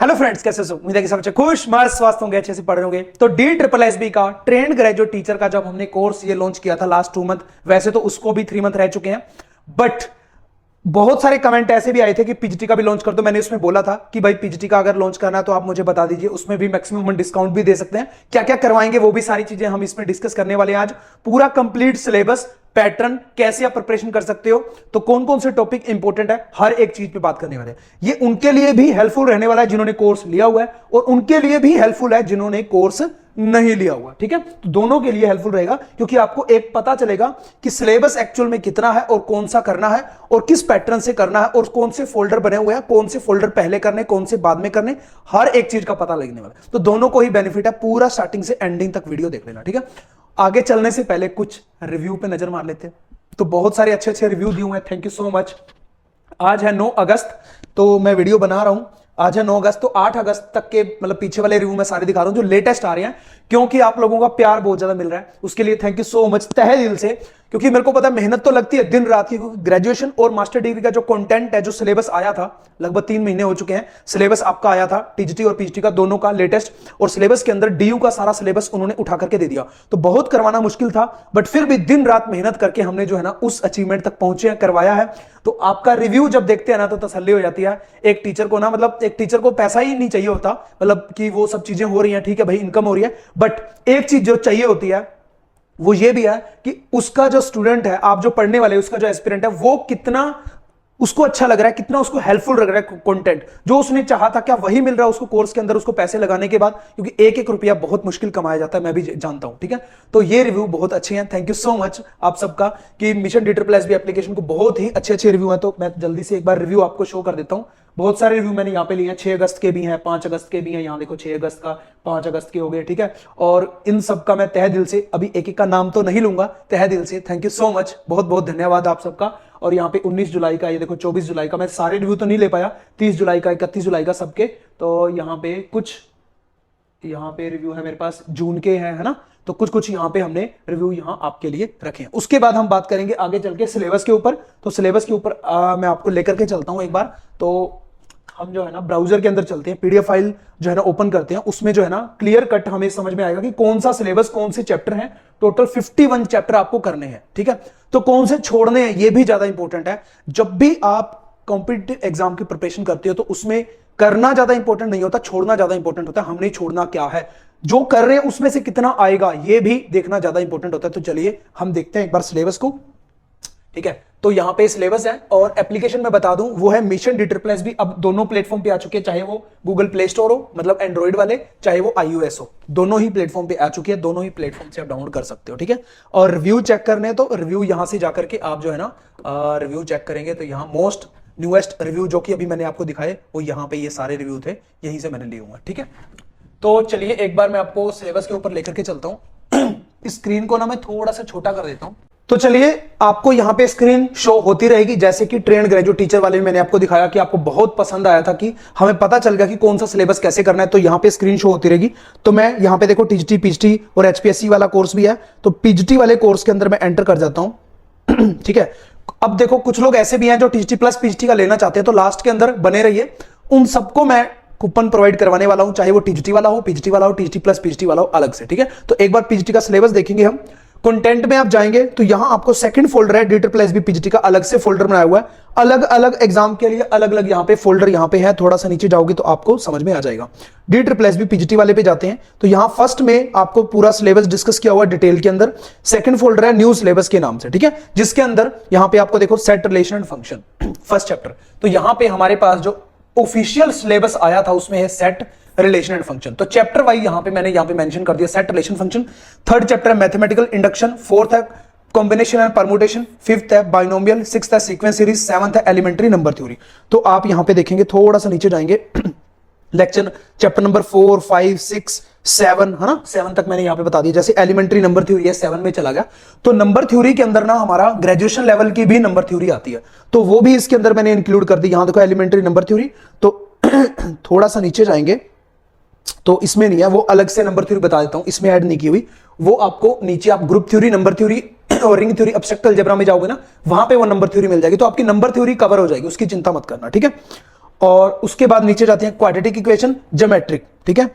Hello friends, कैसे हो? उम्मीद है कि सब अच्छे खुश मस्त स्वास्थ्य होंगे, अच्छे से पढ़ रहे होंगे। तो DSSB का ट्रेंड ग्रेजुएट टीचर का जब हमने कोर्स ये लॉन्च किया था लास्ट 2 मंथ, वैसे तो उसको भी 3 मंथ रह चुके हैं, बट बहुत सारे कमेंट ऐसे भी आए थे कि पीजीटी का भी लॉन्च कर दो। मैंने उसमें बोला था कि भाई पीजीटी का अगर लॉन्च करना है तो आप मुझे बता दीजिए, उसमें भी मैक्सिमम डिस्काउंट भी दे सकते हैं। क्या क्या करवाएंगे वो भी सारी चीजें हम इसमें डिस्कस करने वाले हैं आज। पूरा कंप्लीट सिलेबस, पैटर्न, कैसे आप प्रिपरेशन कर सकते हो, तो कौन कौन से टॉपिक इंपॉर्टेंट है, हर एक चीज पे बात करने वाले हैं। ये उनके लिए भी हेल्पफुल रहने वाला है जिन्होंने कोर्स लिया हुआ है, और उनके लिए भी हेल्पफुल है जिन्होंने कोर्स नहीं लिया हुआ। ठीक है, तो दोनों के लिए हेल्पफुल रहेगा, क्योंकि आपको एक पता चलेगा कि सिलेबस एक्चुअल में कितना है और कौन सा करना है और किस पैटर्न से करना है और कौन से फोल्डर बने हुए हैं, कौन से फोल्डर पहले करने, कौन से बाद में करने, हर एक चीज का पता लगने वाला है। तो दोनों को ही बेनिफिट है। पूरा स्टार्टिंग से एंडिंग तक वीडियो देख लेना। ठीक है, आगे चलने से पहले कुछ रिव्यू पे नजर मार लेते हैं। तो बहुत सारे अच्छे अच्छे रिव्यू दिए हुए हैं, थैंक यू सो मच। आज है 9 अगस्त, तो मैं वीडियो बना रहा हूं। आज है 9 अगस्त, तो 8 अगस्त तक के मतलब पीछे वाले रिव्यू में सारे दिखा रहा हूं जो लेटेस्ट आ रहे हैं, क्योंकि आप लोगों का प्यार बहुत ज्यादा मिल रहा है। उसके लिए थैंक यू सो मच तहे दिल से, क्योंकि मेरे को पता है मेहनत तो लगती है दिन रात की। ग्रेजुएशन और मास्टर डिग्री का जो कंटेंट है, जो सिलेबस आया था, लगभग 3 महीने हो चुके हैं। सिलेबस आपका आया था टीजीटी और पीजीटी का दोनों का लेटेस्ट, और सिलेबस के अंदर डीयू का सारा सिलेबस उन्होंने उठा करके दे दिया। तो बहुत करवाना मुश्किल था, बट फिर भी दिन रात मेहनत करके हमने जो है ना उस अचीवमेंट तक पहुंचे हैं, करवाया है। तो आपका रिव्यू जब देखते हैं ना तो तसल्ली हो जाती है। एक टीचर को ना, मतलब एक टीचर को पैसा ही नहीं चाहिए होता, मतलब कि वो सब चीजें हो रही हैं, ठीक है भाई, इनकम हो रही है, बट एक चीज जो चाहिए होती है वो ये भी है कि उसका जो स्टूडेंट है, आप जो पढ़ने वाले, उसका जो एस्पिरेंट है, वो कितना उसको अच्छा लग रहा है, कितना उसको हेल्पफुल लग रहा है कंटेंट जो उसने चाहा था, क्या वही मिल रहा है उसको कोर्स के अंदर, उसको पैसे लगाने के बाद, क्योंकि एक एक रुपया बहुत मुश्किल कमाया जाता है, मैं भी जानता हूं। ठीक है, तो ये रिव्यू बहुत अच्छे हैं, थैंक यू सो मच आप सबका कि मिशन DSSB एप्लीकेशन को बहुत ही अच्छे अच्छे रिव्यू हैं। तो मैं जल्दी से एक बार रिव्यू आपको शो कर देता हूं। बहुत सारे रिव्यू मैंने यहाँ पे लिए हैं, 6 अगस्त के भी हैं, 5 अगस्त के भी हैं। यहाँ देखो 6 अगस्त का, 5 अगस्त के हो गए। ठीक है, और इन सब का मैं तहे दिल से, अभी एक एक का नाम तो नहीं लूंगा, तहे दिल से थैंक यू सो मच, बहुत बहुत धन्यवाद आप सबका। और यहाँ पे 19 जुलाई का, ये देखो 24 जुलाई का, मैं सारे रिव्यू तो नहीं ले पाया, 30 जुलाई का, 31 जुलाई का सबके। तो यहाँ पे कुछ, यहाँ पे रिव्यू है मेरे पास जून के हैं, है ना, तो कुछ कुछ यहाँ पे हमने रिव्यू यहाँ आपके लिए रखे हैं। उसके बाद हम बात करेंगे आगे चल के सिलेबस के ऊपर। तो सिलेबस के ऊपर मैं आपको लेकर के चलता हूँ एक बार। तो हम जो है ना ब्राउजर के अंदर चलते हैं, पीडीएफ फाइल जो है ना ओपन करते हैं, उसमें जो है ना क्लियर कट हमें समझ में आएगा कि कौन सा सिलेबस, कौन से चैप्टर हैं। टोटल 51 चैप्टर आपको करने हैं। ठीक है, तो कौन से छोड़ने हैं ये भी ज्यादा इंपॉर्टेंट है। जब भी आप कॉम्पिटिटिव एग्जाम की प्रिपरेशन करते हो तो उसमें करना ज्यादा इंपॉर्टेंट नहीं होता, छोड़ना ज्यादा इंपॉर्टेंट होता है। हमने छोड़ना क्या है, जो कर रहे हैं उसमें से कितना आएगा, ये भी देखना ज्यादा इंपॉर्टेंट होता है। तो चलिए हम देखते हैं एक बार सिलेबस को। ठीक है, तो यहां पे सिलेबस है, और एप्लीकेशन में बता दूं वो है मिशन DSSB। अब दोनों प्लेटफॉर्म पे आ चुके हैं, चाहे वो गूगल प्ले स्टोर हो, मतलब एंड्रॉइड वाले, चाहे वो iOS हो, दोनों ही प्लेटफॉर्म पे आ चुकी है। दोनों ही प्लेटफॉर्म से आप डाउनलोड कर सकते हो। ठीक है, और रिव्यू चेक करने हैं तो रिव्यू यहां से जाकर के आप जो है ना रिव्यू चेक करेंगे तो यहाँ मोस्ट न्यूएस्ट रिव्यू जो कि अभी मैंने आपको दिखाए, वो यहाँ पे ये सारे रिव्यू थे, यहीं से मैंने लिए हुए। ठीक है, तो चलिए एक बार मैं आपको सिलेबस के ऊपर लेकर के चलता हूँ। स्क्रीन को ना मैं थोड़ा सा छोटा कर देता हूँ। तो चलिए आपको यहां पे स्क्रीन शो होती रहेगी, जैसे कि ट्रेंड ग्रेजुएट टीचर वाले में मैंने आपको दिखाया कि आपको बहुत पसंद आया था कि हमें पता चल गया कि कौन सा सिलेबस कैसे करना है। तो यहां पे स्क्रीन शो होती रहेगी। तो मैं यहां पे देखो टीजीटी, पीजीटी और HPSC वाला कोर्स भी है, तो पीजीटी वाले कोर्स के अंदर मैं एंटर कर जाता हूं। ठीक है, अब देखो कुछ लोग ऐसे भी हैं जो टीजीटी प्लस पीजीटी का लेना चाहते हैं, तो लास्ट के अंदर बने रहिए। उन सबको मैं कूपन प्रोवाइड करवाने वाला हूं, चाहे वो टीजीटी वाला हो, पीजीटी वाला हो, टीजीटी प्लस पीजीटी वाला हो, अलग से। ठीक है, तो एक बार पीजीटी का सिलेबस देखेंगे हम। कंटेंट में आप जाएंगे तो यहां आपको सेकंड फोल्डर है DSSB पीजीटी का, अलग से फोल्डर बनाया हुआ है, अलग अलग एग्जाम के लिए अलग अलग यहां पे फोल्डर यहां पे है। थोड़ा सा नीचे जाओगे तो आपको समझ में आ जाएगा। DSSB पीजीटी वाले पे जाते हैं तो यहां फर्स्ट में आपको पूरा सिलेबस डिस्कस किया हुआ डिटेल के अंदर। सेकंड फोल्डर है न्यू सिलेबस के नाम से। ठीक है, जिसके अंदर यहां पे आपको देखो set, relation and function, first chapter. तो यहां पे हमारे पास जो ऑफिशियल सिलेबस आया था उसमें है सेट, रिलेशन एंड फंक्शन। तो चैप्टर वाइज यहां पे मेंशन कर दिया, set, relation, function. Third chapter है मैथमेटिकल इंडक्शन, फोर्थ है कॉम्बिनेशन एंड परम्यूटेशन, फिफ्थ है बाइनोमियल, सिक्स्थ है सीक्वेंस सीरीज, सेवंथ है एलिमेंट्री नंबर थ्योरी। तो आप यहां पे देखेंगे, थोड़ा सा नीचे जाएंगे, लेक्चर चैप्टर नंबर 4, 5, 6, 7, है ना, 7 तक मैंने यहां पे बता दिया। जैसे एलिमेंट्री नंबर थ्योरी है, 7 में चला गया। तो नंबर थ्योरी के अंदर ना हमारा ग्रेजुएशन लेवल की भी नंबर थ्योरी आती है, तो वो भी इसके अंदर मैंने इंक्लूड कर दी। यहां देखो एलिमेंट्री नंबर थ्योरी। तो थोड़ा सा नीचे जाएंगे तो इसमें नहीं है, वो अलग से नंबर थ्योरी बता देता हूं, इसमें ऐड नहीं की हुई। वो आपको नीचे आप ग्रुप थ्योरी, नंबर थ्योरी और रिंग थ्योरी, एब्स्ट्रैक्ट अलजेब्रा में जाओगे ना, वहां पे वो नंबर थ्योरी मिल जाएगी। तो आपकी नंबर थ्योरी कवर हो जाएगी, उसकी चिंता मत करना। ठीक है, और उसके बाद नीचे जाते हैं क्वाड्रेटिक इक्वेशन, ज्योमेट्रिक, ठीक है।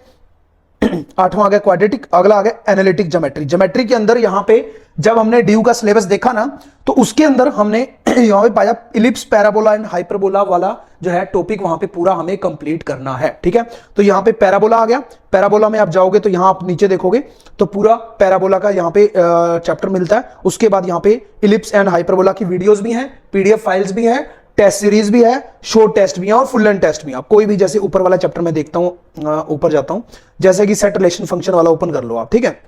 8वां आ गया क्वाड्रेटिक, अगला आ गया एनालिटिक ज्योमेट्री। ज्योमेट्री के अंदर यहां पे जब हमने ड्यू का सिलेबस देखा ना, तो उसके अंदर हमने यहां पे पाया इलिप्स, पैराबोला एंड हाइपरबोला वाला जो है टॉपिक वहां पे पूरा हमें कंप्लीट करना है, ठीक है। तो यहां पे पैराबोला आ गया। पैराबोला में आप जाओगे तो यहां आप नीचे देखोगे तो पूरा पैराबोला का यहां पे चैप्टर मिलता है। उसके बाद यहां पे इलिप्स एंड हाइपरबोला की वीडियोस भी हैं, पीडीएफ फाइल्स भी हैं, टेस्ट सीरीज भी है, शॉर्ट टेस्ट भी है और फुल लेंथ टेस्ट भी है। आप कोई भी, जैसे ऊपर वाला चैप्टर मैं देखता हूं, ऊपर जाता हूं, जैसे कि सेट रिलेशन फंक्शन वाला ओपन कर लो आप, ठीक है।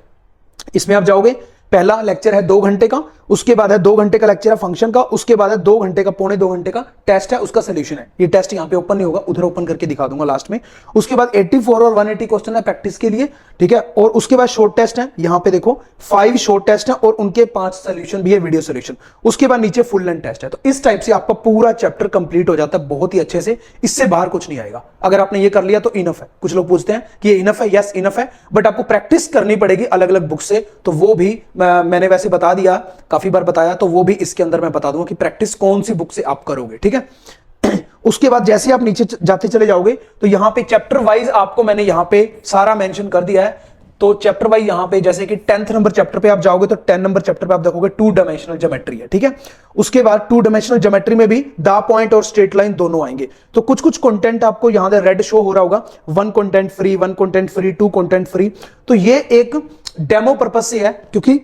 इसमें आप जाओगे, पहला लेक्चर है 2 घंटे का, उसके बाद है 2 घंटे का लेक्चर है फंक्शन का, उसके बाद है 2 घंटे का, पौने 2 घंटे का टेस्ट है, उसका सोल्यूशन है। ये टेस्ट यहां पे ओपन नहीं होगा, उधर ओपन करके दिखा दूंगा लास्ट में। उसके बाद 84 और 180 क्वेश्चन है प्रैक्टिस के लिए, ठीक है। और उसके बाद शॉर्ट टेस्ट है, यहां पे देखो 5 शॉर्ट टेस्ट है और उनके 5 सोल्यूशन भी है, वीडियो सोल्यूशन। उसके बाद नीचे फुल लेंथ टेस्ट है। तो इस टाइप से आपका पूरा चैप्टर कंप्लीट हो जाता है बहुत ही अच्छे से, इससे बाहर कुछ नहीं आएगा। अगर आपने ये कर लिया तो इनफ है। कुछ लोग पूछते हैं कि ये इनफ है, यस इनफ है, बट आपको प्रैक्टिस करनी पड़ेगी अलग अलग बुक से। तो वो भी मैंने वैसे बता दिया, काफी बार बताया, तो वो भी इसके अंदर मैं बता दूंगा कि प्रैक्टिस कौन सी बुक से आप करोगे, ठीक है। उसके बाद जैसे आप नीचे जाते चले जाओगे तो यहां पे चैप्टर वाइज आपको मैंने यहां पे सारा मेंशन कर दिया है। तो चैप्टर वाइज यहां पे जैसे कि 10th नंबर चैप्टर पे आप जाओगे तो 10 नंबर चैप्टर पे आप देखोगे 2 डायमेंशनल ज्योमेट्री है, ठीक है। उसके बाद 2 डायमेंशनल ज्योमेट्री में भी द पॉइंट और स्ट्रेट लाइन दोनों आएंगे। तो कुछ कुछ कंटेंट आपको यहां पे रेड शो हो रहा होगा, 1 content free, 1 content free, 2 content free. तो ये एक डेमो पर्पस से है, क्योंकि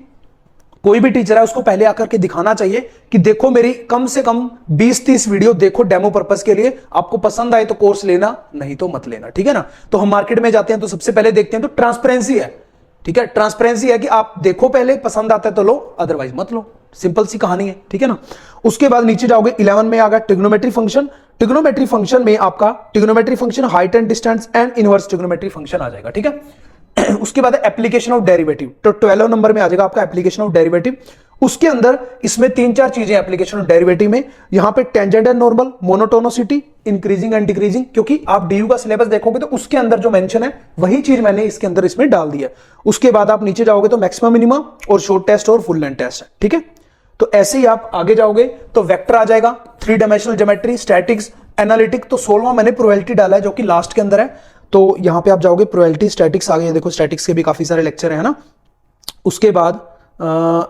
कोई भी टीचर है उसको पहले आकर के दिखाना चाहिए कि देखो मेरी कम से कम 20-30 वीडियो देखो डेमो पर्पस के लिए। आपको पसंद आए तो कोर्स लेना, नहीं तो मत लेना, ठीक है ना। तो हम मार्केट में जाते हैं तो सबसे पहले देखते हैं तो ट्रांसपेरेंसी है, ठीक है। ट्रांसपेरेंसी है कि आप देखो पहले, पसंद आता है तो लो, अदरवाइज मत लो। सिंपल सी कहानी है, ठीक है ना। उसके बाद नीचे जाओगे 11 में आ गया ट्रिग्नोमेट्री फंक्शन। ट्रिग्नोमेट्री फंक्शन में आपका trigonometry function, height and distance and inverse trigonometry function आ जाएगा, ठीक है। उसके बाद एप्लीकेशन ऑफ डेरिवेटिव, तो 12 नंबर में आ जाएगा आपका एप्लीकेशन ऑफ डेरिवेटिव। उसके अंदर इसमें 3-4 चीजें एप्लीकेशन ऑफ डेरिवेटिव में। यहां पे tangent and normal, monotonicity, increasing and decreasing, क्योंकि आप डीयू का सिलेबस देखोगे तो उसके अंदर जो मेंशन है वही चीज मैंने इसके अंदर इसमें डाल दी है। उसके बाद आप नीचे जाओगे तो मैक्सिमम मिनिमम और शॉर्ट टेस्ट और फुल लेंथ टेस्ट है, ठीक है। तो ऐसे ही आप आगे जाओगे तो वेक्टर आ जाएगा, 3 डायमेंशनल ज्योमेट्री, स्टैटिक्स, एनालिटिक। तो 16वां मैंने प्रोबेबिलिटी डाला है जो कि लास्ट के अंदर है। तो यहां पे आप जाओगे प्रोबेबिलिटी, स्टैटिक्स आ गए, देखो स्टैटिक्स के भी काफी सारे लेक्चर है ना। उसके बाद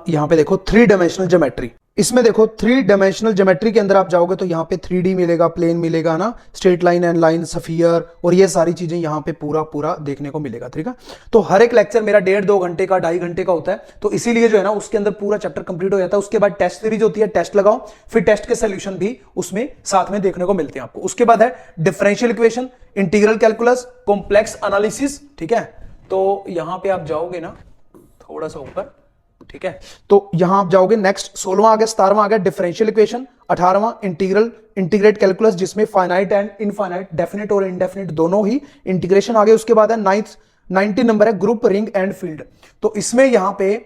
यहां पे देखो 3 डायमेंशनल ज्योमेट्री। इसमें देखो 3 डायमेंशनल ज्योमेट्री के अंदर आप जाओगे तो यहां पे 3D मिलेगा, प्लेन मिलेगा ना, straight line and line, sphere, और ये सारी चीजें यहां पे पूरा पूरा देखने को मिलेगा, ठीक है। तो हर एक लेक्चर मेरा 1.5-2 घंटे का, 2.5 घंटे का होता है। तो इसीलिए जो है ना उसके अंदर पूरा चैप्टर कंप्लीट हो जाता है। उसके बाद टेस्ट सीरीज होती है, टेस्ट लगाओ, फिर टेस्ट के सोल्यूशन भी उसमें साथ में देखने को मिलते हैं आपको। उसके बाद है differential equation, integral calculus, complex analysis, ठीक है। तो यहां पे आप जाओगे ना थोड़ा सा ऊपर, ठीक है। तो यहां आप जाओगे, नेक्स्ट 16वां आ गया, 17वां आ गया डिफरेंशियल इक्वेशन, 18वां इंटीग्रेट कैलकुलस, जिसमें फाइनाइट एंड इनफाइनाइट, डेफिनेट और इनडेफिनेट दोनों ही इंटीग्रेशन आ गए। उसके बाद है 90 नंबर है ग्रुप, रिंग एंड फील्ड। तो इसमें यहां पे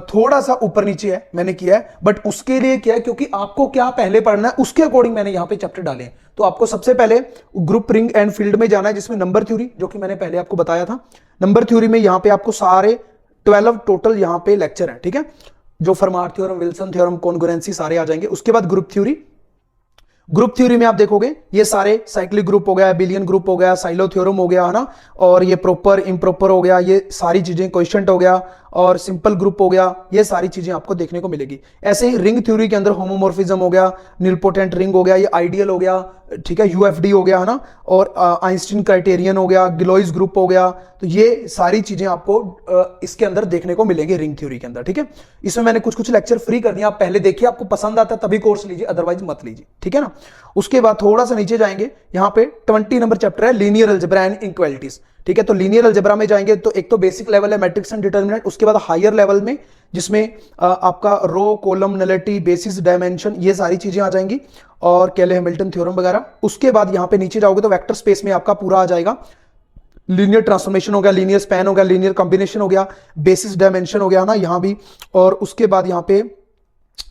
थोड़ा सा ऊपर नीचे है मैंने किया है, बट उसके लिए क्या है, क्योंकि आपको क्या पहले पढ़ना है उसके अकॉर्डिंग मैंने यहां पे चैप्टर डाले हैं। तो आपको सबसे पहले ग्रुप, रिंग एंड फील्ड में जाना है, जिसमें नंबर थ्योरी, जो कि मैंने पहले आपको बताया था। नंबर थ्योरी में यहां पे आपको सारे 12 टोटल यहां पे लेक्चर है, ठीक है। जो फरमार थ्योरम, विल्सन थ्योरम, कॉन्ग्रुएंसी सारे आ जाएंगे। उसके बाद ग्रुप थ्योरी, ग्रुप थ्योरी में आप देखोगे ये सारे साइक्लिक ग्रुप हो गया, बिलियन ग्रुप हो गया, साइलो थ्योरम हो गया, है ना, और ये प्रॉपर इम्प्रॉपर हो गया, ये सारी चीजें, क्वेश्चन हो गया, और सिंपल ग्रुप हो गया, ये सारी चीजें आपको देखने को मिलेगी। ऐसे ही रिंग थ्योरी के अंदर होमोमॉर्फिज्म हो गया, निलपोटेंट रिंग हो गया, ये आइडियल हो गया, ठीक है, यूएफडी हो गया, है ना, और आइंस्टीन क्राइटेरियन हो गया, गिलोइस ग्रुप हो गया। तो ये सारी चीजें आपको इसके अंदर देखने को मिलेंगी रिंग थ्योरी के अंदर, ठीक है। इसमें मैंने कुछ कुछ लेक्चर फ्री कर दिया, आप पहले देखिए, आपको पसंद आता है तभी कोर्स लीजिए, अदरवाइज मत लीजिए, ठीक है ना। उसके बाद थोड़ा सा नीचे जाएंगे, यहां पे 20 नंबर चैप्टर है लीनियर अलजेब्रा एंड इनइक्वालिटीज, ठीक है। तो लीनियर अलजेब्रा में जाएंगे तो एक तो बेसिक लेवल है मैट्रिक्स एंड डिटर्मिनेंट, उसके बाद हायर लेवल में जिसमें आपका रो, कॉलम, नलिटी, बेसिस, डायमेंशन, ये सारी चीजें आ जाएंगी, और केले हैमिल्टन थ्योरम वगैरह। उसके बाद यहां पे नीचे जाओगे तो वेक्टर स्पेस में आपका पूरा आ जाएगा, लीनियर ट्रांसफॉर्मेशन हो गया, लीनियर स्पैन हो गया, लीनियर कॉम्बिनेशन हो गया, बेसिस डायमेंशन हो गया ना यहां भी। और उसके बाद यहां पे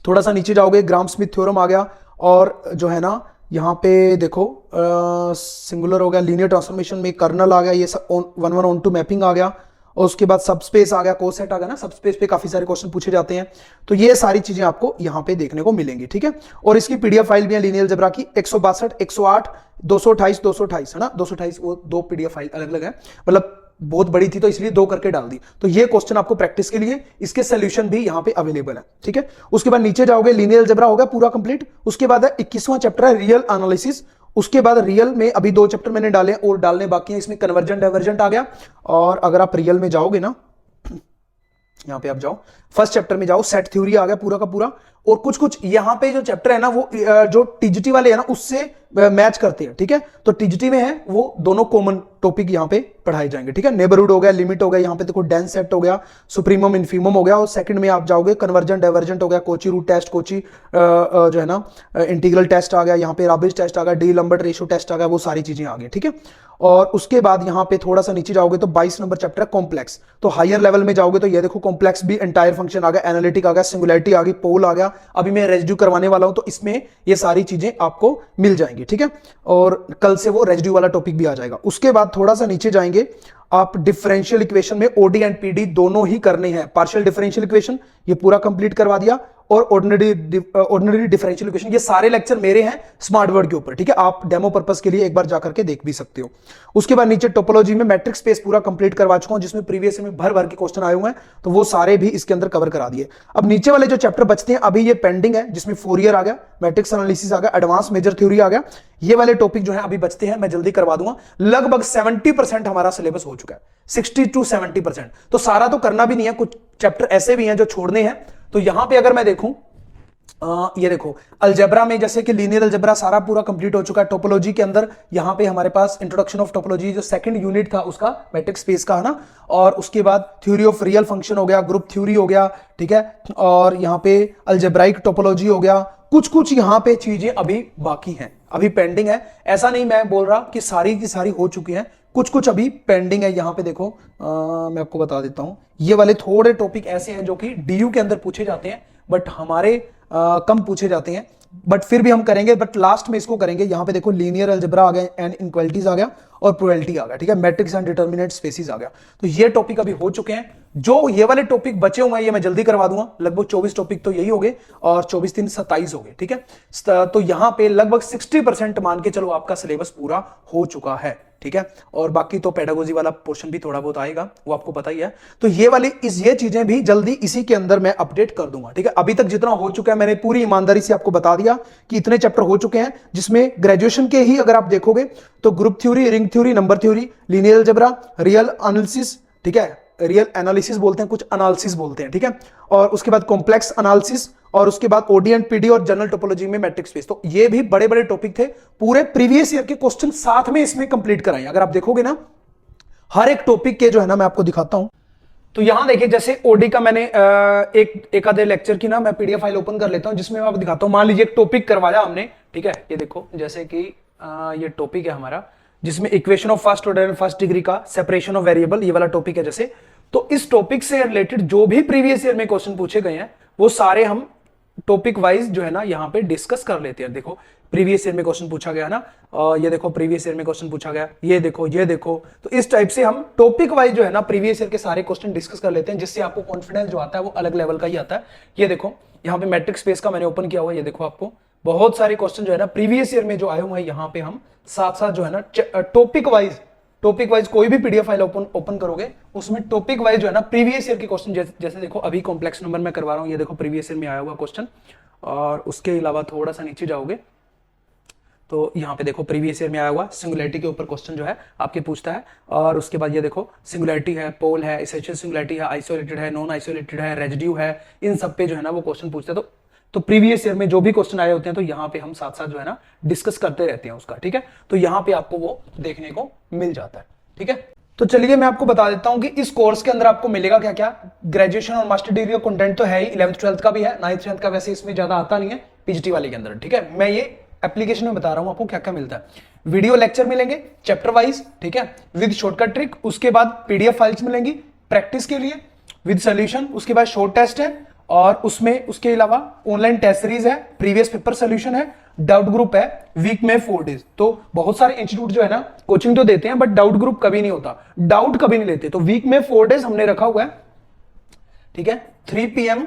थोड़ा सा नीचे जाओगे, ग्राम स्मिथ थ्योरम आ गया, और जो है ना यहाँ पे देखो सिंगुलर हो गया, लीनियर ट्रांसफॉर्मेशन में कर्नल आ गया, ये सब 1-1 ऑन टू मैपिंग आ गया। और उसके बाद सबस्पेस आ गया, कोसेट आ गया ना, सबस्पेस पे काफी सारे क्वेश्चन पूछे जाते हैं। तो ये सारी चीजें आपको यहाँ पे देखने को मिलेंगी, ठीक है। और इसकी पीडीएफ फाइल भी है लीनियर अलजेब्रा की, 162, 108, 228, 228 है ना, 228, वो 2 पीडीएफ फाइल अलग अलग है, मतलब बहुत बड़ी थी तो इसलिए 2 करके डाल दी। तो ये क्वेश्चन आपको प्रैक्टिस के लिए, इसके सोल्यूशन भी यहाँ पे अवेलेबल है, ठीक है। उसके बाद नीचे जाओगे, लीनियर अलजेब्रा होगा पूरा कंप्लीट। उसके बाद है 21वां चैप्टर है रियल एनालिसिस। उसके बाद रियल में अभी 2 चैप्टर मैंने डाले और डालने बाकी हैं, इसमें कन्वर्जेंट डाइवर्जेंट आ गया। और अगर आप रियल में जाओगे ना, यहां पे आप जाओ, फर्स्ट चैप्टर में जाओ, सेट थ्योरी आ गया पूरा का पूरा। और कुछ कुछ यहां पे जो चैप्टर है ना, वो जो टीजीटी वाले है ना उससे मैच करते हैं, ठीक है। तो टीजीटी में है वो दोनों कॉमन टॉपिक यहां पे पढ़ाए जाएंगे, ठीक है। नेबरहुड हो गया, लिमिट हो गया, यहां पे देखो डेंस सेट हो गया, सुप्रीमम इन्फीमम हो गया। और सेकंड में आप जाओगे, कन्वर्जेंट डाइवर्जेंट हो गया, कोची रूट टेस्ट, कोची जो है ना इंटीग्रल टेस्ट आ गया, यहाँ पे राबिज टेस्ट आ गया, डी लंबर्ट रेशियो टेस्ट आ गया, वो सारी चीजें आ गई, ठीक है। और उसके बाद यहाँ पे थोड़ा सा नीचे जाओगे तो 22 नंबर चैप्टर है कॉम्प्लेक्स। तो हायर लेवल में जाओगे तो ये देखो कॉम्प्लेक्स भी एंटायर फंक्शन आ गया, एनालिटिक आ गया, सिंगुलैरिटी आ गई, पोल आ गया। अभी मैं रेजिड्यू करवाने वाला हूं तो इसमें ये सारी चीजें आपको मिल जाएंगी, ठीक है। और कल से वो रेजिड्यू वाला टॉपिक भी आ जाएगा। उसके बाद थोड़ा सा नीचे जाएंगे आप, डिफरेंशियल इक्वेशन में ओडी एंड पीडी दोनों ही करने हैं। पार्शियल डिफरेंशियल इक्वेशन ये पूरा कंप्लीट करवा दिया, और ऑर्डिनरी डिफरेंशियल इक्वेशन, ये सारे लेक्चर मेरे हैं स्मार्ट वर्ड के ऊपर, ठीक है। आप डेमो पर्पस के लिए एक बार जाकर के देख भी सकते हो। उसके बाद नीचे टोपोलॉजी में मैट्रिक्स स्पेस पूरा कंप्लीट करवा चुका हूं, जिसमें प्रीवियस में भर भर के क्वेश्चन आए हुए हैं, तो वो सारे भी इसके अंदर कवर करा दिए। अब नीचे वाले जो चैप्टर बचते हैं अभी ये पेंडिंग है, जिसमें फोरियर आ गया, मैट्रिक्स एनालिसिस आ गया, एडवांस मेजर थ्योरी आ गया। ये वाले टॉपिक जो है अभी बचते हैं, मैं जल्दी करवा दूंगा। लगभग 70% हमारा सिलेबस हो चुका है, 60 to 70%। तो सारा तो करना भी नहीं है, कुछ चैप्टर ऐसे भी हैं जो छोड़ने हैं। तो यहां पे अगर मैं देखूं, ये देखो अलजेब्रा में जैसे कि लीनियर अलजेब्रा सारा पूरा कंप्लीट हो चुका है। टोपोलॉजी के अंदर यहां पे हमारे पास इंट्रोडक्शन ऑफ टोपोलॉजी जो सेकंड यूनिट था उसका, मैट्रिक्स स्पेस का है ना। और उसके बाद थ्योरी ऑफ रियल फंक्शन हो गया, ग्रुप थ्योरी हो गया, ठीक है। और यहां पे अलजेब्राइक टोपोलॉजी हो गया। कुछ कुछ यहां पे चीजें अभी बाकी हैं, अभी पेंडिंग है। ऐसा नहीं मैं बोल रहा कि सारी की सारी हो चुकी हैं, कुछ कुछ अभी पेंडिंग है। यहां पे देखो मैं आपको बता देता हूं, ये वाले थोड़े टॉपिक ऐसे हैं जो कि डीयू के अंदर पूछे जाते हैं, बट हमारे कम पूछे जाते हैं, बट फिर भी हम करेंगे, बट लास्ट में इसको करेंगे। यहां पे देखो लीनियर अलजेब्रा आ गया, एंड इनक्वालिटीज आ गया, और प्रोबेबिलिटी आ गया, ठीक है। मैट्रिक्स एंड डिटरमिनेट स्पेसिस आ गया। तो ये टॉपिक अभी हो चुके हैं। जो ये वाले टॉपिक बचे हुए हैं ये मैं जल्दी करवा दूंगा। लगभग 24 टॉपिक तो यही हो गए, और 24 3 27 हो गए, ठीक है। तो यहां पे लगभग 60% मान के चलो आपका सिलेबस पूरा हो चुका है, ठीक है। और बाकी तो पेडागोजी वाला पोर्शन भी थोड़ा बहुत आएगा, वो आपको पता ही है। तो ये वाली ये चीजें भी जल्दी इसी के अंदर मैं अपडेट कर दूंगा, ठीक है। अभी तक जितना हो चुका है मैंने पूरी ईमानदारी से आपको बता दिया कि इतने चैप्टर हो चुके हैं, जिसमें ग्रेजुएशन के ही अगर आप देखोगे तो group theory, ring theory, number theory, linear algebra, real analysis, ठीक है। रियल एनालिसिस बोलते हैं, कुछ एनालिसिस बोलते हैं, ठीक है। और उसके बाद कॉम्प्लेक्स एनालिसिस, और उसके बाद ओडी एंड पीडी और जनरल टोपोलॉजी में मैट्रिक्स स्पेस। तो ये भी बड़े बड़े टॉपिक थे, पूरे प्रीवियस ईयर के क्वेश्चन साथ में इसमें कंप्लीट कराए। अगर आप देखोगे ना हर एक टॉपिक के जो है ना, मैं आपको दिखाता हूं। तो यहां देखिए, जैसे ओडी का मैंने एक आधे लेक्चर की ना मैं पीडीएफ फाइल ओपन कर लेता हूं, जिसमें मैं आपको दिखाता हूं। मान लीजिए एक टॉपिक करवाया हमने, ठीक है। ये देखो जैसे कि ये टॉपिक है हमारा, जिसमें equation of first order and first degree का सेपरेशन ऑफ वेरिएबल, ये वाला टॉपिक है जैसे। तो इस टॉपिक से रिलेटेड जो भी प्रीवियस ईयर में क्वेश्चन पूछे गए हैं वो सारे हम टॉपिक वाइज जो है ना यहाँ पे डिस्कस कर लेते हैं। देखो प्रीवियस ईयर में क्वेश्चन पूछा गया ना, ये देखो प्रीवियस ईयर में क्वेश्चन पूछा गया, ये देखो ये देखो। तो इस टाइप से हम टॉपिक वाइज जो है ना प्रीवियस ईयर के सारे क्वेश्चन डिस्कस कर लेते हैं, जिससे आपको कॉन्फिडेंस जो आता है वो अलग लेवल का ही आता है। ये देखो यहाँ पे मैट्रिक्स स्पेस का मैंने ओपन किया हुआ है, ये देखो आपको बहुत सारे क्वेश्चन जो है ना प्रीवियस ईयर में जो आए हुए हैं, यहाँ पे हम साथ साथ जो है ना टॉपिक वाइज कोई भी पीडीएफ फाइल ओपन करोगे उसमें टॉपिक वाइज जो है ना प्रीवियस ईयर के क्वेश्चन, जैसे देखो अभी कॉम्प्लेक्स नंबर में करवा रहा हूं, ये देखो प्रीवियस ईयर में आया हुआ क्वेश्चन। और उसके अलावा थोड़ा सा नीचे जाओगे तो यहाँ पे देखो प्रीवियस ईयर में आया हुआ सिंगुलैरिटी के ऊपर क्वेश्चन जो है आपके पूछता है। और उसके बाद ये देखो सिंगुलैरिटी है, पोल है, एसेंशियल सिंगुलैरिटी है, आइसोलेटेड है, नॉन आइसोलेटेड है, रेजिड्यू है, इन सब पे जो है ना वो क्वेश्चन पूछता है। तो प्रीवियस ईयर में जो भी क्वेश्चन आए होते हैं तो यहाँ पे हम साथ साथ जो है ना डिस्कस करते रहते हैं उसका, ठीक है। तो यहाँ पे आपको वो देखने को मिल जाता है, ठीक है। तो चलिए मैं आपको बता देता हूं कि इस कोर्स के अंदर आपको मिलेगा क्या क्या। ग्रेजुएशन और मास्टर डिग्री का कंटेंट तो है ही, 11th 12th का भी है, 9th 10th का वैसे इसमें ज्यादा आता नहीं है पीजीटी वाले के अंदर, ठीक है। मैं ये एप्लीकेशन में बता रहा हूं आपको क्या क्या मिलता है। वीडियो लेक्चर मिलेंगे चैप्टर वाइज, ठीक है, विद शॉर्टकट ट्रिक। उसके बाद पीडीएफ फाइल्स मिलेंगी प्रैक्टिस के लिए विद सोल्यूशन। उसके बाद शॉर्ट टेस्ट है, और उसमें उसके अलावा ऑनलाइन टेस्ट सीरीज है, प्रीवियस पेपर सोल्यूशन है, डाउट ग्रुप है, वीक में 4 डेज। तो बहुत सारे इंस्टीट्यूट जो है ना कोचिंग तो देते हैं बट डाउट ग्रुप कभी नहीं होता, डाउट कभी नहीं लेते। तो वीक में 4 डेज हमने रखा हुआ है, ठीक है, 3 PM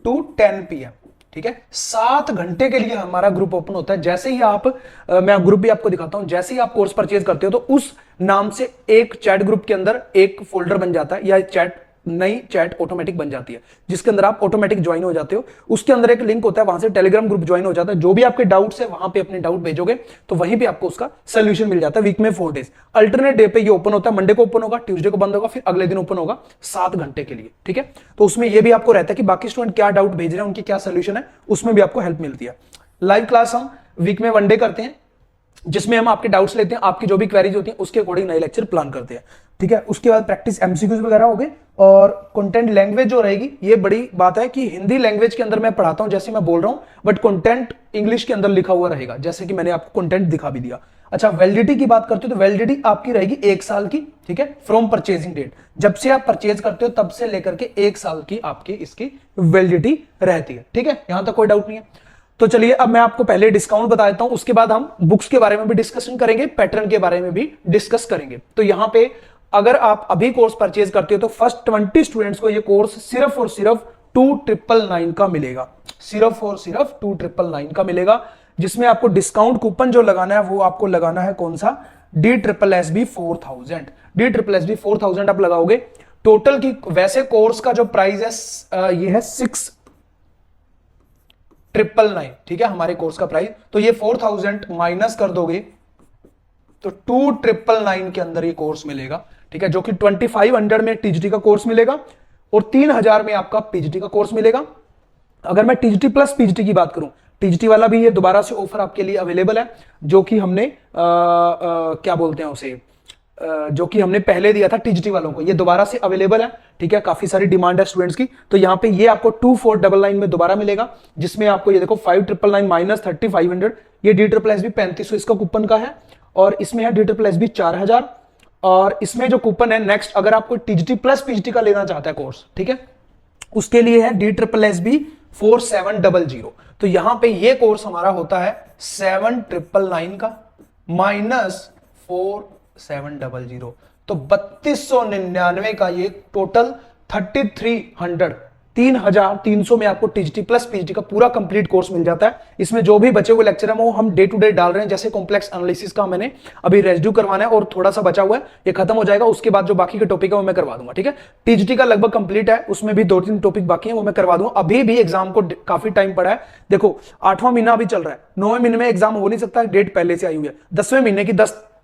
to 10 PM, ठीक है, 7 घंटे के लिए हमारा ग्रुप ओपन होता है। जैसे ही आप मैं ग्रुप भी आपको दिखाता हूं, जैसे ही आप कोर्स परचेज करते हो तो उस नाम से एक चैट ग्रुप के अंदर एक फोल्डर बन जाता है, या चैट नई चैट ऑटोमेटिक बन जाती है जिसके अंदर आप ऑटोमेटिक ज्वाइन हो जाते हो। उसके अंदर एक लिंक होता है, वहां से टेलीग्राम ग्रुप ज्वाइन हो जाता है। जो भी आपके डाउट्स है वहां पे अपने डाउट भेजोगे तो वहीं पे आपको उसका सोल्यूशन मिल जाता है। वीक में 4 डेज, अल्टरनेट डे पे ये ओपन होता है। मंडे को ओपन होगा, ट्यूसडे को बंद होगा, फिर अगले दिन ओपन होगा 7 घंटे के लिए, ठीक है। तो उसमें ये भी आपको रहता है कि बाकी स्टूडेंट क्या डाउट भेज रहे हैं, उनकी क्या सोल्यूशन है, उसमें भी आपको हेल्प मिलती है। लाइव क्लास हम वीक में 1 डे करते हैं जिसमें हम आपके डाउट्स लेते हैं, आपकी जो भी क्वेरीज होती हैं उसके अकॉर्डिंग नए लेक्चर प्लान करते हैं, ठीक है। उसके बाद प्रैक्टिस एमसीक्यूज वगैरह हो गए और कंटेंट लैंग्वेज जो रहेगी। ये बड़ी बात है कि हिंदी लैंग्वेज के अंदर मैं पढ़ाता हूं जैसे मैं बोल रहा हूं, बट कंटेंट इंग्लिश के अंदर लिखा हुआ रहेगा, जैसे कि मैंने आपको कंटेंट दिखा भी दिया। अच्छा, वैलिडिटी की बात करते हो तो वैलिडिटी आपकी रहेगी 1 साल की, ठीक है, फ्रॉम परचेजिंग डेट, जब से आप परचेज करते हो तब से लेकर के 1 साल की आपकी इसकी वैलिडिटी रहती है, ठीक है। यहां तक कोई डाउट नहीं है। तो चलिए अब मैं आपको पहले डिस्काउंट बता देता हूं, उसके बाद हम बुक्स के बारे में भी डिस्कशन करेंगे, पैटर्न के बारे में भी डिस्कस करेंगे। तो यहां पे अगर आप अभी कोर्स परचेज करते हो तो फर्स्ट 20 स्टूडेंट्स को ये कोर्स सिर्फ और सिर्फ 2999 का मिलेगा, सिर्फ और सिर्फ 2999 का मिलेगा, जिसमें आपको डिस्काउंट कूपन जो लगाना है वो आपको लगाना है कौन सा, DSSB 4000। DSSB 4000 आप लगाओगे। टोटल की वैसे कोर्स का जो प्राइस है ये है 6999, ठीक है, हमारे कोर्स का प्राइस। तो ये 4000 माइनस कर दोगे तो 2999 के अंदर ये कोर्स मिलेगा, ठीक है, जो कि 2500 में टीजीटी का कोर्स मिलेगा और 3000 में आपका पीजीटी का कोर्स मिलेगा। अगर मैं टीजीटी प्लस पीजीटी की बात करूं, टीजीटी वाला भी ये दोबारा से ऑफर आपके लिए अवेलेबल है, जो कि हमने क्या बोलते हैं उसे, जो कि हमने पहले दिया था टीजीटी वालों को, ये दोबारा से अवेलेबल है, ठीक है। काफी सारी डिमांड है स्टूडेंट्स की, तो यहाँ पे ये आपको 2499 में दोबारा मिलेगा, जिसमें आपको ये देखो 5999 माइनस 3500, ये DSSB 3500 इसका कूपन का है, और इसमें है DSSB 4000, और इसमें जो कूपन है नेक्स्ट, अगर आपको टीजीटी प्लस पीजीटी का लेना चाहता है कोर्स, ठीक है, उसके लिए है DSSB 4700। तो यहां पे ये कोर्स हमारा होता है 7999 का माइनस 4700, तो 3299 का ये टोटल 3300 में आपको टीजीटी प्लस पीजीटी का पूरा कंप्लीट कोर्स मिल जाता है। इसमें जो भी बचे हुए लेक्चर है वो हम डे टू डे डाल रहे हैं, जैसे कॉम्प्लेक्स एनालिसिस का मैंने अभी रेजिड्यू करवाना है और थोड़ा सा बचा हुआ है, ये खत्म हो जाएगा, उसके बाद जो बाकी के टॉपिक है वो मैं करवा दूंगा, ठीक है। टीजीटी का लगभग कंप्लीट है, उसमें भी 2-3 टॉपिक बाकी है, वो मैं करवा दूंगा। अभी भी एग्जाम को काफी टाइम पड़ा है, देखो 8वां महीना अभी चल रहा है, 9वें महीने में एग्जाम हो नहीं सकता, डेट पहले से आई हुई है 10वें महीने की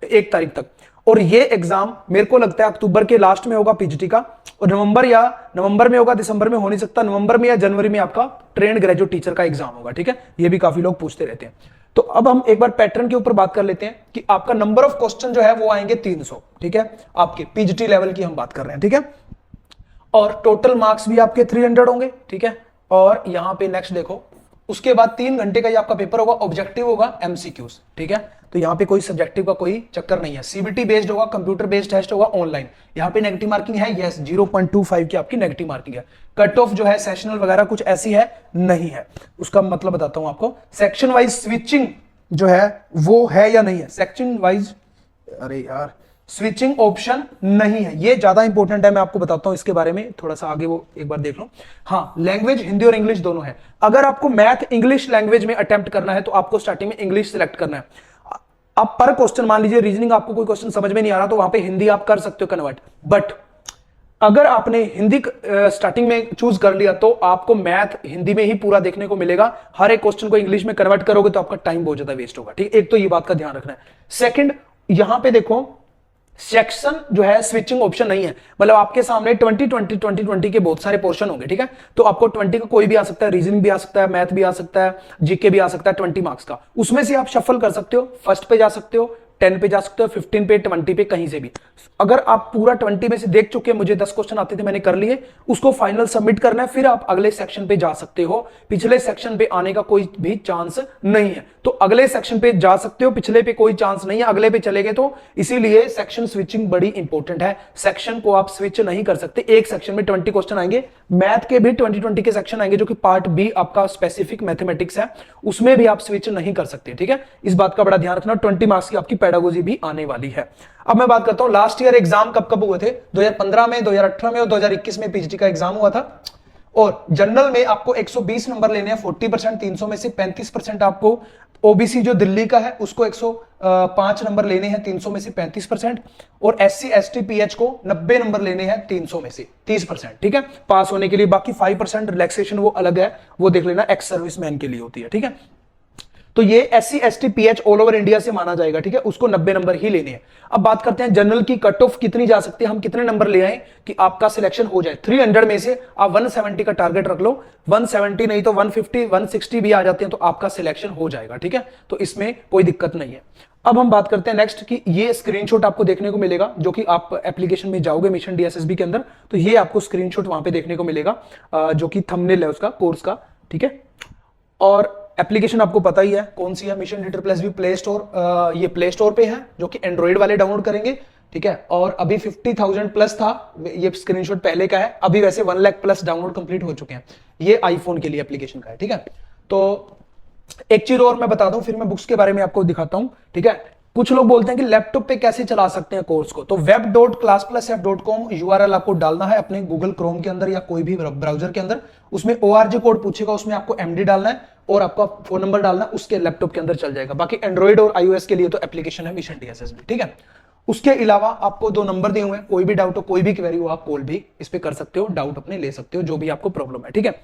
1 तारीख तक, और ये एग्जाम मेरे को लगता है अक्टूबर के लास्ट में होगा पीजीटी का, और नवंबर में होगा, दिसंबर में हो नहीं सकता, नवंबर में या जनवरी में आपका ट्रेंड ग्रेजुएट टीचर का एग्जाम होगा, ठीक है। ये भी काफी लोग पूछते रहते हैं। तो अब हम एक बार पैटर्न के ऊपर बात कर लेते हैं कि आपका नंबर ऑफ क्वेश्चन जो है वो आएंगे 300, ठीक है, आपके पीजीटी लेवल की हम बात कर रहे हैं, ठीक है, और टोटल मार्क्स भी आपके 300 होंगे, ठीक है। और यहां पे नेक्स्ट देखो, उसके बाद 3 घंटे का ये आपका पेपर होगा, ऑब्जेक्टिव होगा, एमसीक्यूज, ठीक है। तो यहाँ पे कोई सब्जेक्टिव का कोई चक्कर नहीं है, सीबीटी बेस्ड होगा, कंप्यूटर बेस्ड टेस्ट होगा, ऑनलाइन। यहाँ पे नेगेटिव मार्किंग है, यस 0.25 की आपकी नेगेटिव मार्किंग है। कट ऑफ जो है सेशनल वगैरह कुछ ऐसी है नहीं है, उसका मतलब बताता हूं आपको। सेक्शन वाइज स्विचिंग जो है वो है या नहीं है, सेक्शन वाइज, अरे यार स्विचिंग ऑप्शन नहीं है, ये ज्यादा इंपॉर्टेंट है, मैं आपको बताता हूं इसके बारे में थोड़ा सा आगे, वो एक बार देख लो। हाँ, लैंग्वेज हिंदी और इंग्लिश दोनों है। अगर आपको मैथ इंग्लिश लैंग्वेज में अटेम्प्ट करना है तो आपको स्टार्टिंग में इंग्लिश सिलेक्ट करना है। आप पर क्वेश्चन, मान लीजिए रीजनिंग आपको कोई क्वेश्चन समझ में नहीं आ रहा तो वहां पे हिंदी आप कर सकते हो कन्वर्ट, बट अगर आपने हिंदी स्टार्टिंग में चूज कर लिया तो आपको मैथ हिंदी में ही पूरा देखने को मिलेगा। हर एक क्वेश्चन को इंग्लिश में कन्वर्ट करोगे तो आपका टाइम बहुत ज्यादा वेस्ट होगा, ठीक। एक तो ये बात का ध्यान रखना है। सेकंड, यहां पे देखो सेक्शन जो है स्विचिंग ऑप्शन नहीं है, मतलब आपके सामने 2020 के बहुत सारे पोर्शन होंगे, ठीक है। तो आपको 20 का कोई भी आ सकता है, रीजनिंग भी आ सकता है, मैथ भी आ सकता है, जीके भी आ सकता है, 20 मार्क्स का, उसमें से आप शफल कर सकते हो, फर्स्ट पे जा सकते हो, 10 पे जा सकते हो, 15 पे, 20 पे, कहीं से भी। अगर आप पूरा 20 में से देख चुके, मुझे 10 क्वेश्चन आते थे मैंने कर लिए, उसको फाइनल सबमिट करना है, फिर आप अगले सेक्शन पे जा सकते हो, पिछले सेक्शन पे आने का कोई भी चांस नहीं है। तो अगले सेक्शन पे जा सकते हो, पिछले पे कोई चांस नहीं है, अगले पे चले गए तो इसीलिए सेक्शन स्विचिंग बड़ी इंपॉर्टेंट है। सेक्शन को आप स्विच नहीं कर सकते, एक सेक्शन में 20 क्वेश्चन आएंगे, मैथ के भी 20 के सेक्शन आएंगे जो कि पार्ट बी आपका स्पेसिफिक मैथमेटिक्स है, उसमें भी आप स्विच नहीं कर सकते, ठीक है। इस बात का बड़ा ध्यान रखना, 20 मार्क्स की आपकी पेडागोजी भी आने वाली है। अब मैं बात करता हूं लास्ट ईयर एग्जाम कब कब हुए थे, 2015 में, 2018 में और 2021 में पीएचडी का एग्जाम हुआ था। और जनरल में आपको 120 नंबर लेने हैं, 40%, 300 में से 35% आपको। ओबीसी जो दिल्ली का है उसको 105 नंबर लेने हैं, 300 में से 35%। और एससी एसटी पीएच को 90 नंबर लेने हैं, 300 में से 30%, ठीक है, पास होने के लिए। बाकी 5% रिलैक्सेशन वो अलग है, वो देख लेना, एक्स सर्विसमैन के लिए होती है, ठीक है। तो ये SC ST pH all over India से माना जाएगा, ठीक है, उसको 90 नंबर ही लेने हैं। अब बात करते हैं जनरल की कट ऑफ कितनी जा सकती है, हम कितने नंबर ले आए कि आपका सिलेक्शन हो जाए। 300 में से आप 170 का टारगेट रख लो, 170 नहीं तो 150 160 भी आ जाते हैं तो आपका सिलेक्शन हो जाएगा, ठीक है, तो इसमें कोई दिक्कत नहीं है। अब हम बात करते हैं नेक्स्ट कि ये स्क्रीनशॉट आपको देखने को मिलेगा, जो कि आप एप्लीकेशन में जाओगे मिशन डीएसएसबी के अंदर, तो ये आपको स्क्रीनशॉट वहां पे देखने को मिलेगा, जो कि थंबनेल है उसका कोर्स का, ठीक है। और एप्लीकेशन आपको पता ही है कौन सी है, मिशन DSSB प्ले स्टोर, ये प्ले स्टोर पे है, जो कि एंड्रॉइड वाले डाउनलोड करेंगे, ठीक है। और अभी 50,000 प्लस था, ये स्क्रीनशॉट पहले का है, अभी वैसे 1 लाख प्लस डाउनलोड कंप्लीट हो चुके हैं। ये आईफोन के लिए एप्लीकेशन का है, ठीक है। तो एक चीज और मैं बता दूं, फिर मैं बुक्स के बारे में आपको दिखाता हूं, ठीक है। कुछ लोग बोलते हैं कि लैपटॉप पे कैसे चला सकते हैं कोर्स को, तो web.classplus.com URL आपको डालना है अपने गूगल क्रोम के अंदर या कोई भी ब्राउजर के अंदर, उसमें ORG कोड पूछेगा, उसमें आपको MD डालना है और आपका फोन नंबर डालना है, उसके लैपटॉप के अंदर चल जाएगा। बाकी एंड्रॉइड और iOS के लिए तो एप्लीकेशन है मिशन DSSB, ठीक है। उसके अलावा आपको 2 नंबर दिए हुए हैं, कोई भी डाउट हो, कोई भी क्वेरी हो, आप कॉल भी इस पे कर सकते हो, डाउट अपने ले सकते हो, जो भी आपको प्रॉब्लम है, ठीक है।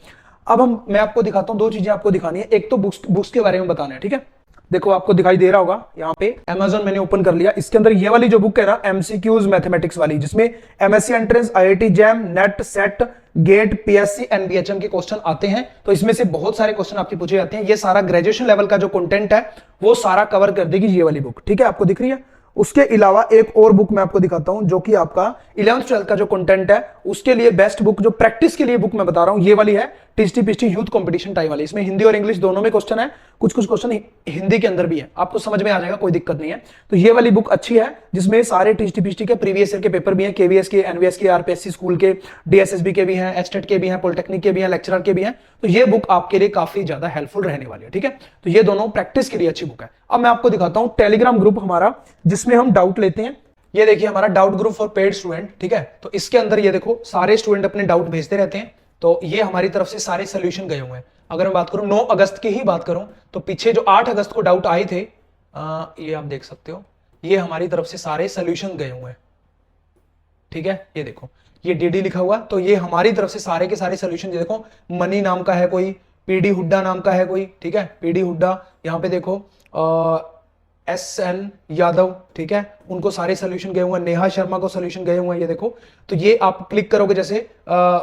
अब मैं आपको दिखाता हूं, 2 चीजें आपको दिखानी है, एक तो बुक्स के बारे में बताना है, ठीक है। देखो आपको दिखाई दे रहा होगा यहाँ पे Amazon मैंने ओपन कर लिया, इसके अंदर ये वाली जो बुक है ना MCQs मैथमेटिक्स वाली, जिसमें MSc entrance, IIT JAM, NET, SET, GATE, PSC, NBHM के क्वेश्चन आते हैं। तो इसमें से बहुत सारे क्वेश्चन आपके पूछे जाते हैं, ये सारा ग्रेजुएशन लेवल का जो कंटेंट है वो सारा कवर कर देगी ये वाली बुक, ठीक है, आपको दिख रही है। उसके अलावा एक और बुक मैं आपको दिखाता हूं, जो कि आपका 11th 12th का जो कंटेंट है उसके लिए बेस्ट बुक, जो प्रैक्टिस के लिए बुक मैं बता रहा हूं, ये वाली है टिस्टी पिस्टी यूथ कंपटीशन टाइम वाली। इसमें हिंदी और इंग्लिश दोनों में क्वेश्चन है, कुछ क्वेश्चन हिंदी के अंदर भी है, आपको समझ में आ जाएगा, कोई दिक्कत नहीं है। तो ये वाली बुक अच्छी है, जिसमें सारे टिस्टी पिस्टी के प्रीवियस ईयर के पेपर भी हैं, KVS के, NVS के, RPSC स्कूल के, DSSB के भी हैं, एस्टेट के भी हैं, पॉलिटेक्निक के भी हैं, लेक्चरर के भी हैं। तो ये बुक आपके लिए काफी ज्यादा हेल्पफुल रहने वाली है, ठीक है। तो ये दोनों प्रैक्टिस के लिए अच्छी बुक है। अब मैं आपको दिखाता हूं टेलीग्राम ग्रुप हमारा, जिसमें हम डाउट लेते हैं। ये देखिए हमारा doubt group for paid student, ठीक है। तो इसके अंदर ये देखो सारे स्टूडेंट अपने डाउट भेजते रहते हैं, तो ये हमारी तरफ से सारे सोल्यूशन गए हुए हैं। अगर मैं बात करूं 9 अगस्त की ही बात करूं, तो पीछे जो 8 अगस्त को डाउट आए थे, ये आप देख सकते हो, ये हमारी तरफ से सारे सोल्यूशन गए हुए हैं, ठीक है। ये देखो ये DD लिखा हुआ, तो ये हमारी तरफ से सारे के सारे सोल्यूशन, ये देखो मनी नाम का है कोई, PD हुड्डा नाम का है कोई, ठीक है, PD हुड्डा, यहाँ पे देखो SN यादव, ठीक है, उनको सारे सोल्यूशन गए हुए हैं, नेहा शर्मा को सोल्यूशन गए हुए हैं, ये देखो। तो ये आप क्लिक करोगे, जैसे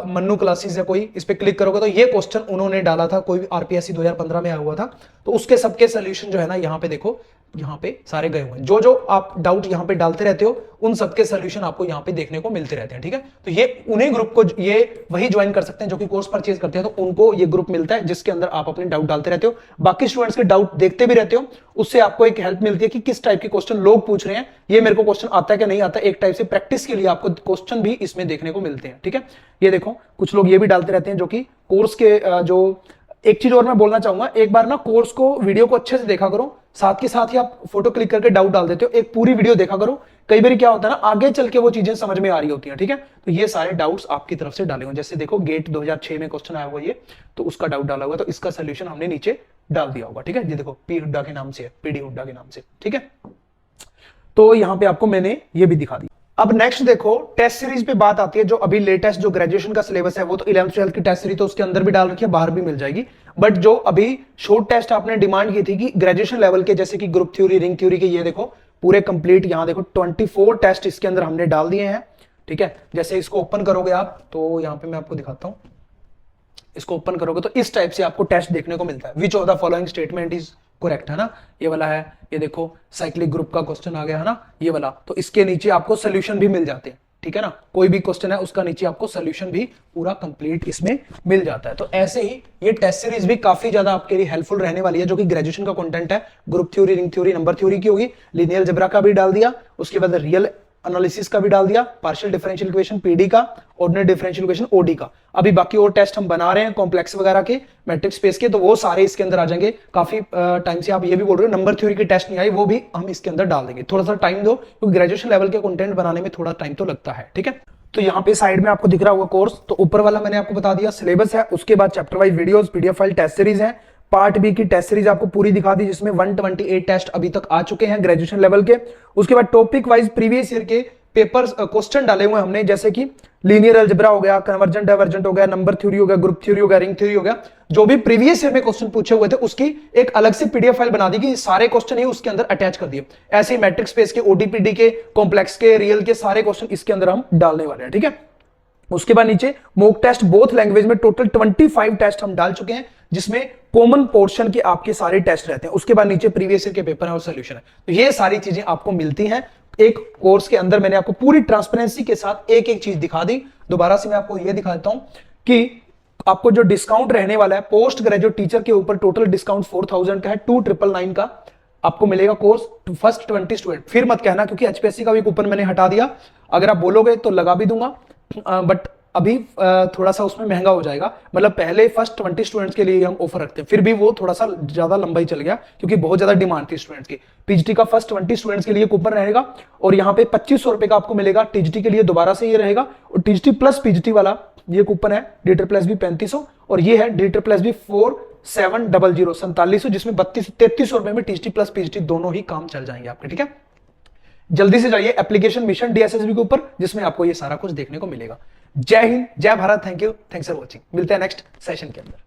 मन्नू क्लासेस है कोई, इस पे क्लिक करोगे तो ये क्वेश्चन उन्होंने डाला था, कोई RPSC 2015 में आया हुआ था, तो उसके सबके सोल्यूशन जो है ना यहाँ पे देखो, यहाँ पे सारे गए हुए हैं। जो जो आप डाउट यहाँ पे डालते रहते हो उन सबके सोल्यूशन आपको यहाँ पे देखने को मिलते रहते हैं, ठीक है। तो ये उन्हीं ग्रुप को, ये वही ज्वाइन कर सकते हैं जो कि कोर्स परचेज करते हैं, तो उनको ये ग्रुप मिलता है जिसके अंदर आप अपने डाउट डालते रहते हो, बाकी स्टूडेंट्स के डाउट देखते भी रहते हो, उससे आपको एक हेल्प मिलती है कि किस टाइप के क्वेश्चन लोग पूछ रहे हैं, ये मेरे को क्वेश्चन आता है कि नहीं आता। एक टाइप से प्रैक्टिस के लिए आपको क्वेश्चन भी इसमें देखने को मिलते हैं, ठीक है। ये देखो कुछ लोग ये भी डालते रहते हैं, जो कि कोर्स के जो, एक चीज और मैं बोलना चाहूंगा, एक बार ना कोर्स को, वीडियो को अच्छे से देखा करो, साथ के साथ ही आप फोटो क्लिक करके डाउट डाल देते हो, एक पूरी वीडियो देखा करो। कई बार क्या होता है ना, आगे चल के वो चीजें समझ में आ रही होती हैं, ठीक है। तो ये सारे डाउट्स आपकी तरफ से डाले हुए, जैसे देखो गेट 2006 में क्वेश्चन आया हुआ ये, तो उसका डाउट डाला हुआ, तो इसका सोल्यूशन हमने नीचे डाल दिया होगा, ठीक है। ये देखो पी हुड्डा के नाम से है, PD हुड्डा के नाम से, ठीक है। तो यहां पे आपको मैंने ये भी दिखा दी। अब नेक्स्ट देखो टेस्ट सीरीज पे बात आती है, जो अभी लेटेस्ट जो ग्रेजुएशन का सिलेबस है वो तो 11th 12th की टेस्ट सीरीज तो उसके अंदर भी डाल रखी है, बाहर भी मिल जाएगी। बट जो अभी शॉर्ट टेस्ट आपने डिमांड की थी कि ग्रेजुएशन लेवल के, जैसे कि ग्रुप थ्योरी, रिंग थ्योरी के, ये देखो पूरे कंप्लीट, यहां देखो 24 टेस्ट इसके अंदर हमने डाल दिए हैं, ठीक है। जैसे इसको ओपन करोगे आप, तो यहां पे मैं आपको दिखाता हूं, इसको ओपन करोगे तो इस टाइप से आपको टेस्ट देखने को मिलता है। Which of the following statement is correct, है ना, ये वाला है। ये देखो साइक्लिक ग्रुप का क्वेश्चन आ गया है ना, ये वाला। तो इसके नीचे आपको सोल्यूशन भी मिल जाते हैं, ठीक है ना, कोई भी क्वेश्चन है उसका नीचे आपको सोल्यूशन भी पूरा कंप्लीट इसमें मिल जाता है। तो ऐसे ही ये टेस्ट सीरीज भी काफी ज्यादा आपके लिए हेल्पफुल रहने वाली है, जो कि ग्रेजुएशन का कंटेंट है। Group theory, ring theory, number theory की होगी, लीनियर अलजेब्रा का भी डाल दिया, उसके बाद रियल एनालिसिस का भी डाल दिया, पार्शियल डिफरेंशियल इक्वेशन पीडी का, ऑर्डिनरी डिफरेंशियल इक्वेशन ओडी का। अभी बाकी और टेस्ट हम बना रहे हैं कॉम्प्लेक्स वगैरह के, मैट्रिक्स स्पेस के, तो वो सारे इसके अंदर आ जाएंगे। काफी टाइम से आप ये भी बोल रहे हो नंबर थ्योरी की टेस्ट नहीं आई, वो भी हम इसके अंदर डाल देंगे। थोड़ा सा टाइम दो, क्योंकि ग्रेजुएशन लेवल के कंटेंट बनाने में थोड़ा टाइम तो लगता है, ठीक है। तो यहाँ पे साइड में आपको दिख रहा होगा कोर्स, तो ऊपर वाला मैंने आपको बता दिया सिलेबस है, उसके बाद chapter wise videos, PDF file, test series है। पार्ट बी की टेस्ट सीरीज आपको पूरी दिखा दी, जिसमें 128 टेस्ट अभी तक आ चुके हैं ग्रेजुएशन लेवल के। उसके बाद टॉपिक वाइज प्रीवियस ईयर के पेपर्स क्वेश्चन डाले हुए हमने, जैसे कि लीनियर अलजेब्रा हो गया, कन्वर्जेंट डाइवर्जेंट हो गया, नंबर थ्योरी हो गया, ग्रुप थ्योरी हो गया, रिंग थ्योरी हो गया। जो भी प्रीवियस ईयर में क्वेश्चन पूछे हुए थे उसकी एक अलग से पीडीएफ फाइल बना दी कि सारे क्वेश्चन ही उसके अंदर अटैच कर दिए। ऐसे ही मैट्रिक्स स्पेस के, ओडीपीडी के, कॉम्प्लेक्स के, रियल के सारे क्वेश्चन इसके अंदर हम डालने वाले हैं, ठीक है। उसके बाद नीचे मॉक टेस्ट बोथ लैंग्वेज में टोटल 25 टेस्ट हम डाल चुके हैं, जिसमें कॉमन पोर्शन के आपके सारे टेस्ट रहते हैं। उसके बाद नीचे प्रीवियस ईयर के पेपर है और सॉल्यूशन है। तो ये सारी चीजें आपको मिलती हैं एक कोर्स के अंदर। मैंने आपको पूरी ट्रांसपेरेंसी के साथ एक एक चीज दिखा दी। दोबारा से मैं आपको यह दिखा देता हूं कि आपको जो डिस्काउंट रहने वाला है पोस्ट ग्रेजुएट टीचर के ऊपर, टोटल डिस्काउंट 4000 का है, 2999 का आपको मिलेगा कोर्स फर्स्ट 20 स्टूडेंट। फिर मत कहना, क्योंकि एचपीएससी का भी कूपन मैंने हटा दिया, अगर आप बोलोगे तो लगा भी दूंगा, बट अभी थोड़ा सा उसमें महंगा हो जाएगा। मतलब पहले फर्स्ट 20 स्टूडेंट्स के लिए हम ऑफर रखते हैं, फिर भी वो थोड़ा सा ज्यादा लंबा ही चल गया, क्योंकि बहुत ज्यादा डिमांड थी स्टूडेंट्स की। पीजीटी का फर्स्ट 20 स्टूडेंट्स के लिए कूपन रहेगा, और यहाँ पे 2500 रुपए का आपको मिलेगा। टीजीटी के लिए दोबारा से ये रहेगा, और टीजीटी प्लस पीजीटी वाला ये कूपन है डी प्लस भी 3500, और ये है डी प्लस भी 4700 4700, जिसमें 3300 रुपए में टीजीटी प्लस पीजीटी दोनों ही काम चल जाएंगे आपके, ठीक है। जल्दी से जाइए एप्लीकेशन मिशन डीएसएसबी के ऊपर, जिसमें आपको ये सारा कुछ देखने को मिलेगा। जय हिंद, जय Bharat, thank you, thanks for watching. मिलते हैं नेक्स्ट सेशन के अंदर।